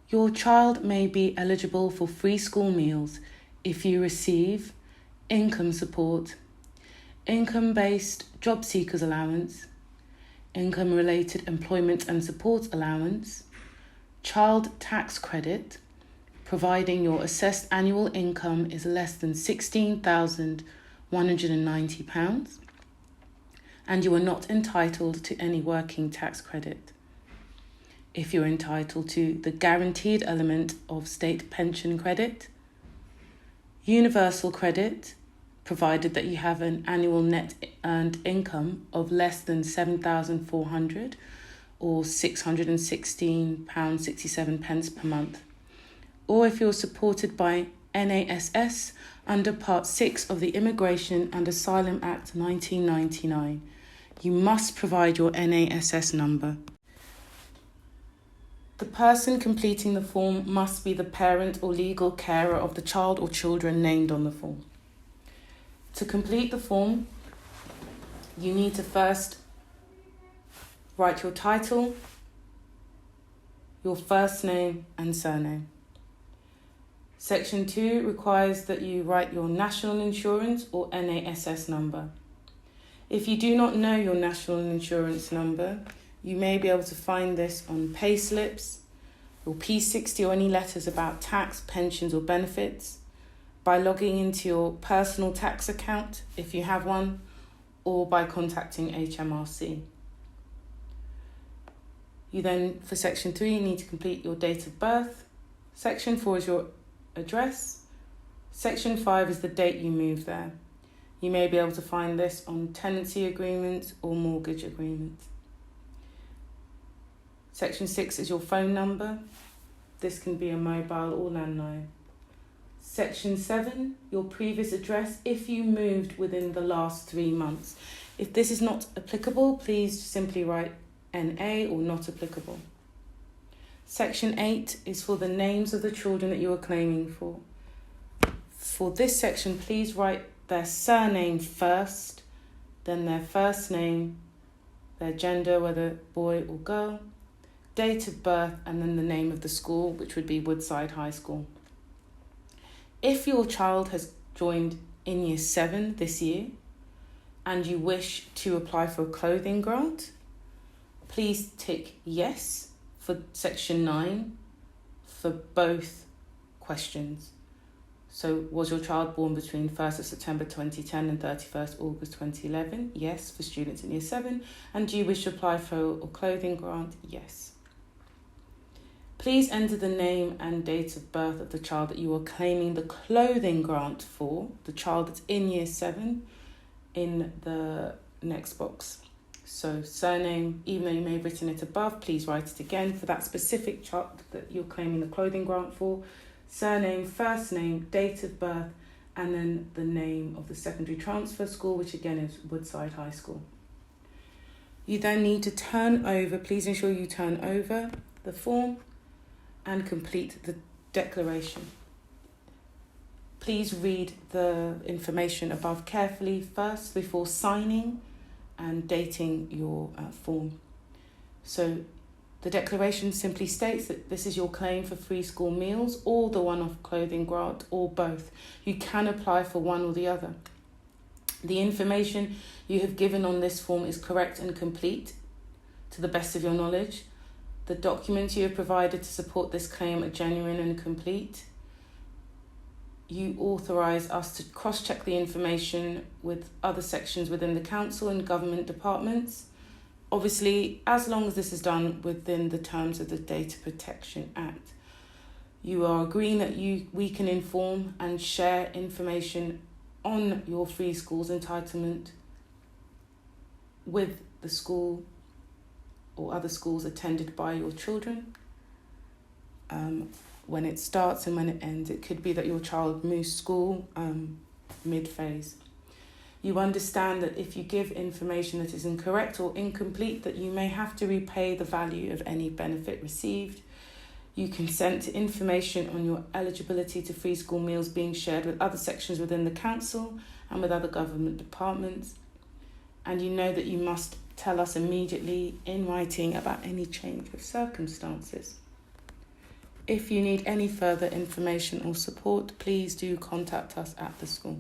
Your child may be eligible for free school meals if you receive income support, income-based job seekers allowance, income-related employment and support allowance, child tax credit, providing your assessed annual income is less than £16,190, and you are not entitled to any working tax credit. If you're entitled to the guaranteed element of state pension credit, universal credit, provided that you have an annual net earned income of less than £7,400 or £616.67 per month, or if you're supported by NASS under Part 6 of the Immigration and Asylum Act 1999, you must provide your NASS number. The person completing the form must be the parent or legal carer of the child or children named on the form. To complete the form, you need to first write your title, your first name and surname. Section 2 requires that you write your national insurance or NASS number. If you do not know your national insurance number, you may be able to find this on pay slips, your P60 or any letters about tax, pensions or benefits, by logging into your personal tax account if you have one, or by contacting HMRC. You then, for Section 3, need to complete your date of birth. Section 4 is your address. Section 5 is the date you moved there. You may be able to find this on tenancy agreements or mortgage agreements. Section 6 is your phone number. This can be a mobile or landline. Section 7, your previous address if you moved within the last 3 months. If this is not applicable, please simply write NA or not applicable. Section 8 is for the names of the children that you are claiming for. For this section, please write their surname first, then their first name, their gender, whether boy or girl, date of birth, and then the name of the school, which would be Woodside High School. If your child has joined in Year 7 this year and you wish to apply for a clothing grant, please tick yes for Section 9 for both questions. So, was your child born between 1st of September 2010 and 31st August 2011? Yes, for students in Year 7. And do you wish to apply for a clothing grant? Yes. Please enter the name and date of birth of the child that you are claiming the clothing grant for, the child that's in Year 7, in the next box. So surname, even though you may have written it above, please write it again for that specific child that you're claiming the clothing grant for. Surname, first name, date of birth, and then the name of the secondary transfer school, which again is Woodside High School. You then need to please ensure you turn over the form and complete the declaration. Please read the information above carefully first before signing and dating your form. So the declaration simply states that this is your claim for free school meals or the one-off clothing grant or both. You can apply for one or the other. The information you have given on this form is correct and complete to the best of your knowledge. The documents you have provided to support this claim are genuine and complete. You authorise us to cross-check the information with other sections within the council and government departments. Obviously, as long as this is done within the terms of the Data Protection Act. You are agreeing that we can inform and share information on your free schools entitlement with the school or other schools attended by your children. When it starts and when it ends. It could be that your child moves school mid-phase. You understand that if you give information that is incorrect or incomplete, that you may have to repay the value of any benefit received. You consent to information on your eligibility to free school meals being shared with other sections within the council and with other government departments. And you know that you must tell us immediately in writing about any change of circumstances. If you need any further information or support, please do contact us at the school.